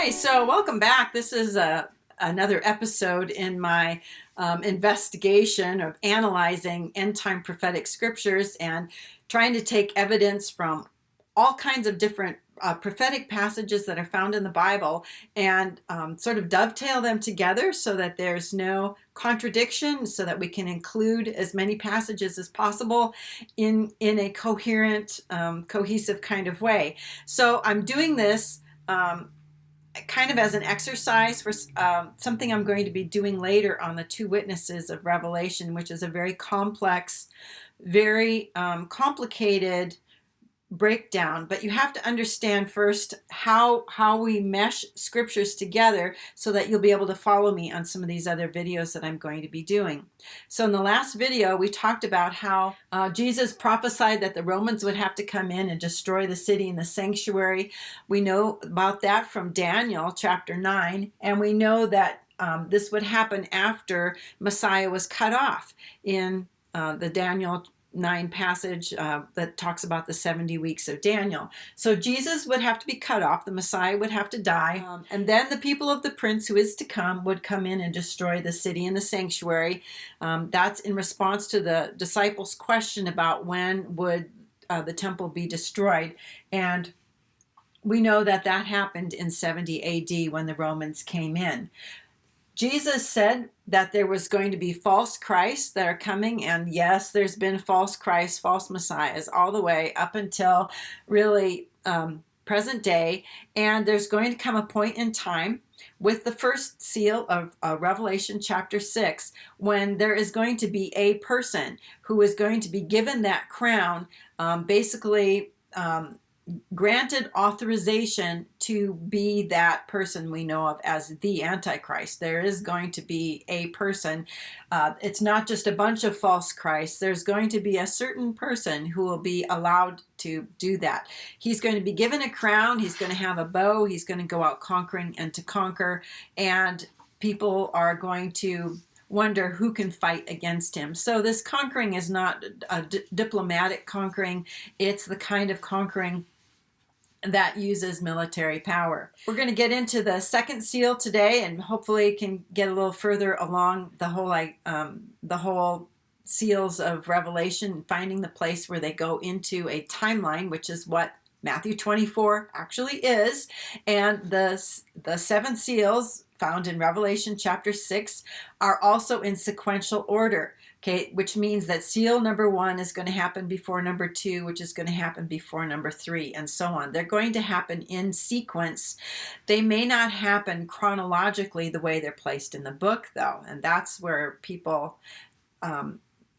Okay, so welcome back. This is another episode in my investigation of analyzing end-time prophetic scriptures and trying to take evidence from all kinds of different prophetic passages that are found in the Bible and sort of dovetail them together so that there's no contradiction, so that we can include as many passages as possible in a coherent, cohesive kind of way. So I'm doing this kind of as an exercise for something I'm going to be doing later on the two witnesses of Revelation, which is a very complex, very complicated breakdown. But you have to understand first how we mesh scriptures together so that you'll be able to follow me on some of these other videos that I'm going to be doing. So in the last video, we talked about how Jesus prophesied that the Romans would have to come in and destroy the city and the sanctuary. We know about that from Daniel chapter 9, and we know that this would happen after Messiah was cut off in the Daniel 9 passage that talks about the 70 weeks of Daniel. So Jesus would have to be cut off, the Messiah would have to die, and then the people of the prince who is to come would come in and destroy the city and the sanctuary. That's in response to the disciples' question about when would the temple be destroyed. And we know that that happened in 70 AD when the Romans came in. Jesus said that there was going to be false Christs that are coming, and yes, there's been false Christs, false messiahs all the way up until really present day, and there's going to come a point in time with the first seal of Revelation chapter 6 when there is going to be a person who is going to be given that crown, basically granted authorization to be that person we know of as the Antichrist. There is going to be a person. It's not just a bunch of false Christs. There's going to be a certain person who will be allowed to do that. He's going to be given a crown. He's going to have a bow. He's going to go out conquering and to conquer. And people are going to wonder who can fight against him. So this conquering is not a diplomatic conquering. It's the kind of conquering that uses military power. We're going to get into the second seal today, and hopefully can get a little further along the whole seals of Revelation, finding the place where they go into a timeline, which is what Matthew 24 actually is. And the seven seals found in Revelation chapter 6 are also in sequential order. Okay, which means that seal number 1 is going to happen before number 2, which is going to happen before number 3, and so on. They're going to happen in sequence. They may not happen chronologically the way they're placed in the book, though, and that's where people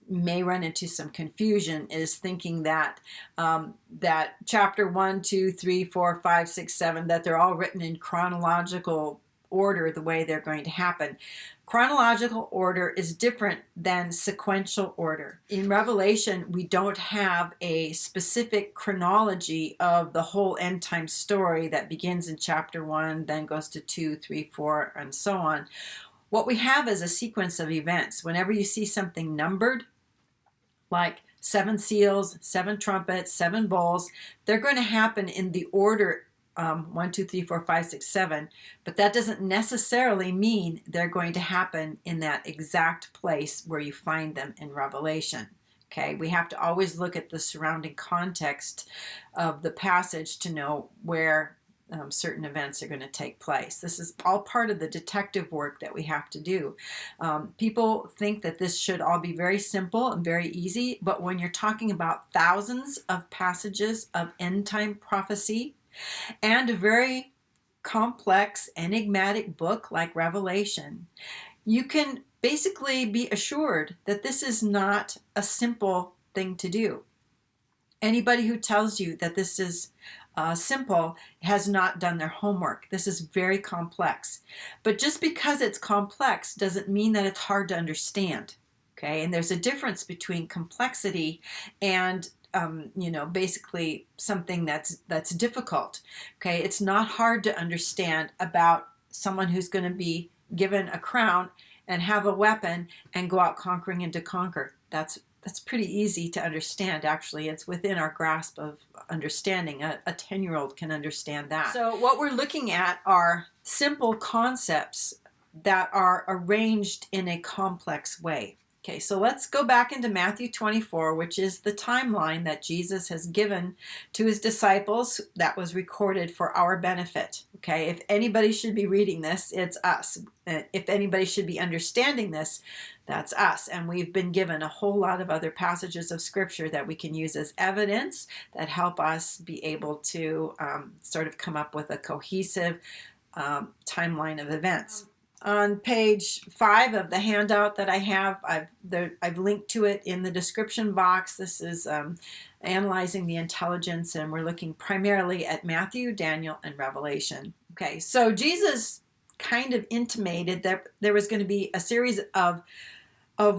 may run into some confusion, is thinking that that chapter 1, 2, 3, 4, 5, 6, 7, that they're all written in chronological order the way they're going to happen. Chronological order is different than sequential order. In Revelation, we don't have a specific chronology of the whole end time story that begins in chapter 1, then goes to 2, 3, 4, and so on. What we have is a sequence of events. Whenever you see something numbered, like 7 seals, 7 trumpets, 7 bowls, they're going to happen in the order 1, 2, 3, 4, 5, 6, 7, but that doesn't necessarily mean they're going to happen in that exact place where you find them in Revelation. Okay, we have to always look at the surrounding context of the passage to know where certain events are going to take place. This is all part of the detective work that we have to do. People think that this should all be very simple and very easy, but when you're talking about thousands of passages of end time prophecy, and a very complex, enigmatic book like Revelation, you can basically be assured that this is not a simple thing to do. Anybody who tells you that this is simple has not done their homework. This is very complex. But just because it's complex doesn't mean that it's hard to understand. Okay, and there's a difference between complexity and basically something that's difficult. Okay, it's not hard to understand about someone who's going to be given a crown and have a weapon and go out conquering and to conquer. That's pretty easy to understand, actually. It's within our grasp of understanding. A 10-year-old can understand that. So what we're looking at are simple concepts that are arranged in a complex way. Okay, so let's go back into Matthew 24, which is the timeline that Jesus has given to his disciples that was recorded for our benefit. Okay, if anybody should be reading this, it's us. If anybody should be understanding this, that's us. And we've been given a whole lot of other passages of scripture that we can use as evidence that help us be able to sort of come up with a cohesive timeline of events. On page 5 of the handout that I have, I've linked to it in the description box. This is analyzing the intelligence, and we're looking primarily at Matthew, Daniel, and Revelation. Okay, so Jesus kind of intimated that there was going to be a series of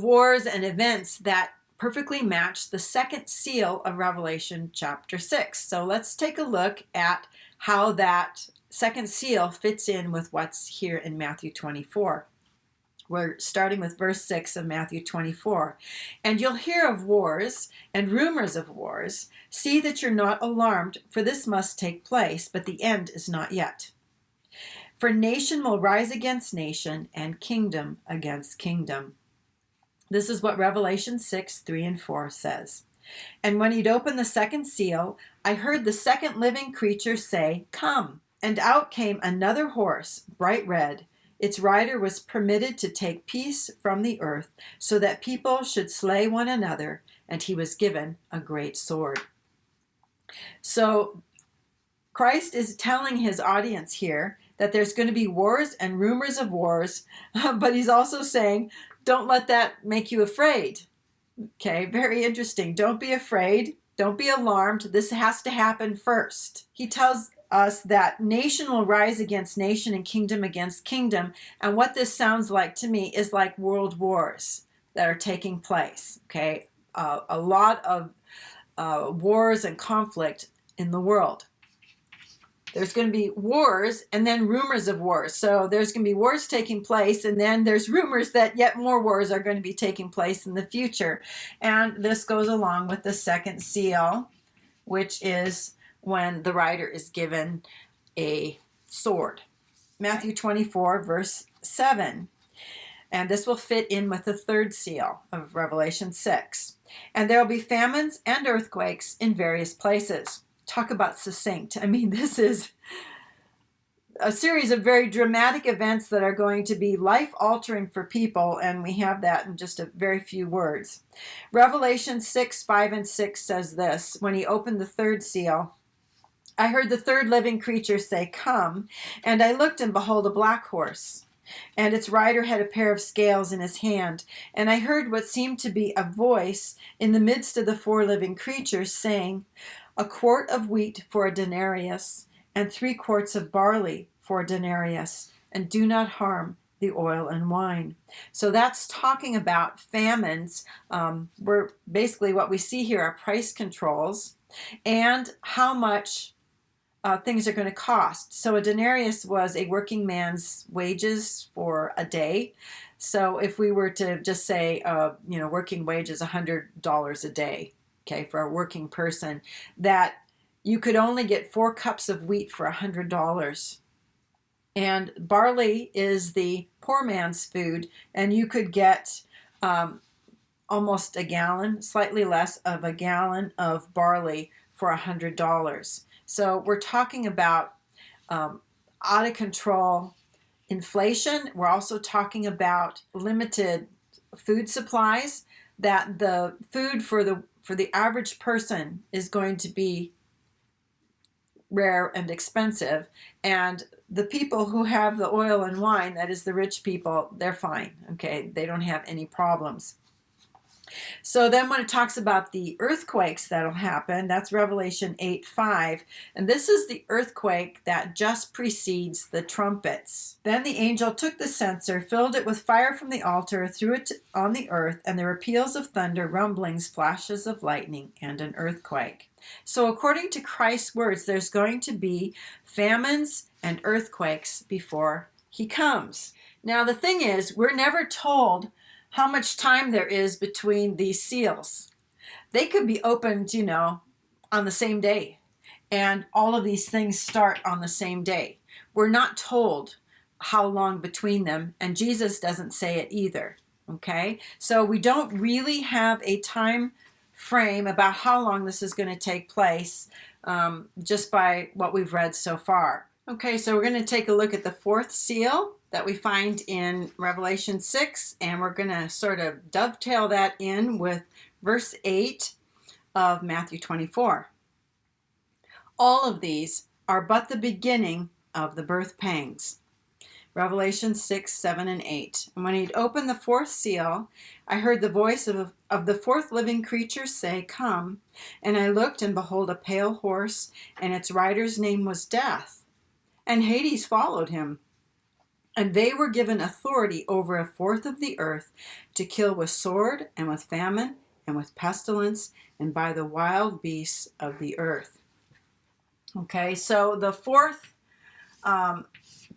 wars and events that perfectly match the second seal of Revelation chapter 6. So let's take a look at how that second seal fits in with what's here in Matthew 24. We're starting with verse 6 of Matthew 24. And you'll hear of wars and rumors of wars. See that you're not alarmed, for this must take place, but the end is not yet. For nation will rise against nation, and kingdom against kingdom. This is what Revelation 6, 3 and 4 says. And when he'd opened the second seal, I heard the second living creature say, Come. And out came another horse, bright red. Its rider was permitted to take peace from the earth, so that people should slay one another, and he was given a great sword. So Christ is telling his audience here that there's going to be wars and rumors of wars, but he's also saying, don't let that make you afraid. Okay, very interesting. Don't be afraid. Don't be alarmed. This has to happen first. He tells us that nation will rise against nation and kingdom against kingdom. And what this sounds like to me is like world wars that are taking place. Okay, a lot of wars and conflict in the world. There's going to be wars and then rumors of wars. So there's going to be wars taking place, and then there's rumors that yet more wars are going to be taking place in the future. And this goes along with the second seal, which is when the rider is given a sword. Matthew 24, verse 7. And this will fit in with the third seal of Revelation 6. And there will be famines and earthquakes in various places. Talk about succinct. I mean, this is a series of very dramatic events that are going to be life-altering for people, and we have that in just a very few words. Revelation 6, 5 and 6 says this, when he opened the third seal, I heard the third living creature say, Come, and I looked, and behold, a black horse, and its rider had a pair of scales in his hand, and I heard what seemed to be a voice in the midst of the four living creatures saying, a quart of wheat for a denarius, and 3 quarts of barley for a denarius, and do not harm the oil and wine. So that's talking about famines. Where basically what we see here are price controls and how much things are going to cost. So a denarius was a working man's wages for a day. So if we were to just say, working wages $100 a day, okay, for a working person, that you could only get 4 cups of wheat for $100. And barley is the poor man's food, and you could get almost a gallon, slightly less of a gallon of barley for $100. So we're talking about out of control inflation. We're also talking about limited food supplies, that the food for the average person is going to be rare and expensive, and the people who have the oil and wine, that is the rich people, they're fine. Okay, they don't have any problems. So then when it talks about the earthquakes that'll happen, that's Revelation 8:5, and this is the earthquake that just precedes the trumpets. Then the angel took the censer, filled it with fire from the altar, threw it on the earth, and there were peals of thunder, rumblings, flashes of lightning, and an earthquake. So according to Christ's words, there's going to be famines and earthquakes before he comes. Now the thing is, we're never told how much time there is between these seals. They could be opened, on the same day. And all of these things start on the same day. We're not told how long between them, and Jesus doesn't say it either. Okay? So we don't really have a time frame about how long this is going to take place, just by what we've read so far. Okay, so we're going to take a look at the fourth seal that we find in Revelation 6, and we're going to sort of dovetail that in with verse 8 of Matthew 24. All of these are but the beginning of the birth pangs. Revelation 6, 7, and 8. And when he'd opened the fourth seal, I heard the voice of the fourth living creature say, "Come." And I looked, and behold, a pale horse, and its rider's name was Death. And Hades followed him. And they were given authority over a fourth of the earth to kill with sword, and with famine, and with pestilence, and by the wild beasts of the earth. Okay, so the fourth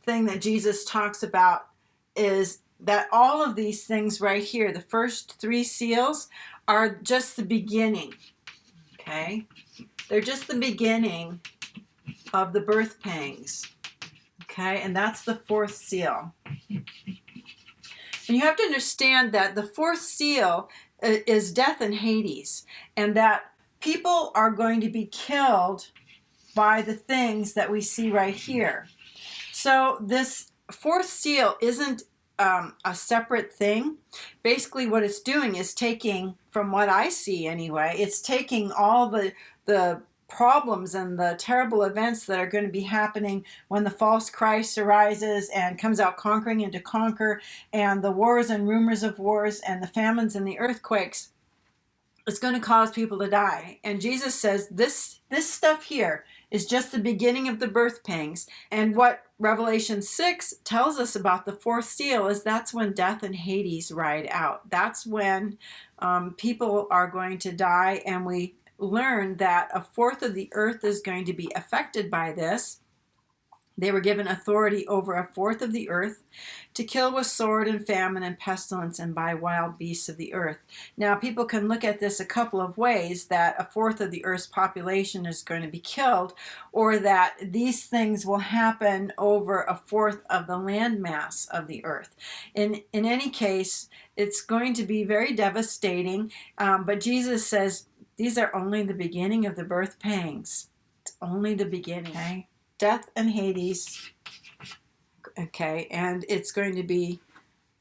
thing that Jesus talks about is that all of these things right here, the first three seals, are just the beginning. Okay, they're just the beginning of the birth pangs. Okay, and that's the fourth seal. And you have to understand that the fourth seal is death and Hades, and that people are going to be killed by the things that we see right here. So this fourth seal isn't a separate thing. Basically what it's doing is taking, from what I see anyway, it's taking all the problems and the terrible events that are going to be happening when the false Christ arises and comes out conquering and to conquer, and the wars and rumors of wars and the famines and the earthquakes. It's going to cause people to die. And Jesus says this stuff here is just the beginning of the birth pangs. And what Revelation 6 tells us about the fourth seal is that's when death and Hades ride out. That's when people are going to die, and we learn that a fourth of the earth is going to be affected by this. They were given authority over a fourth of the earth to kill with sword and famine and pestilence and by wild beasts of the earth. Now, people can look at this a couple of ways, that a fourth of the earth's population is going to be killed, or that these things will happen over a fourth of the land mass of the earth. In any case, it's going to be very devastating, but Jesus says these are only the beginning of the birth pangs. It's only the beginning, okay? Death and Hades, okay, and it's going to be,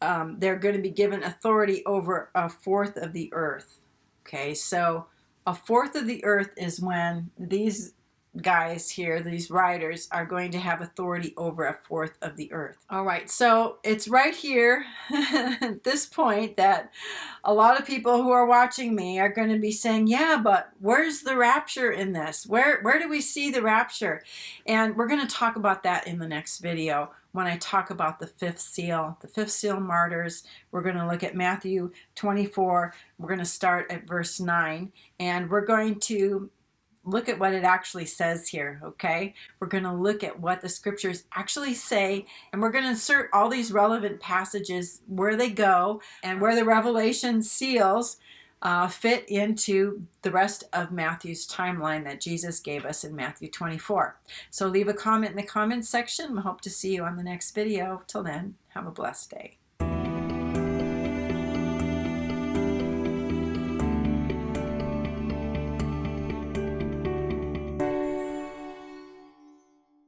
they're going to be given authority over a fourth of the earth, okay, so a fourth of the earth is when these guys here, these riders, are going to have authority over a fourth of the earth. All right, so it's right here at this point that a lot of people who are watching me are going to be saying, yeah, but where's the rapture in this? Where do we see the rapture? And we're going to talk about that in the next video when I talk about the fifth seal martyrs. We're going to look at Matthew 24. We're going to start at verse 9, and we're going to look at what it actually says here, okay? We're going to look at what the scriptures actually say, and we're going to insert all these relevant passages, where they go, and where the Revelation seals fit into the rest of Matthew's timeline that Jesus gave us in Matthew 24. So leave a comment in the comments section. I hope to see you on the next video. Till then, have a blessed day.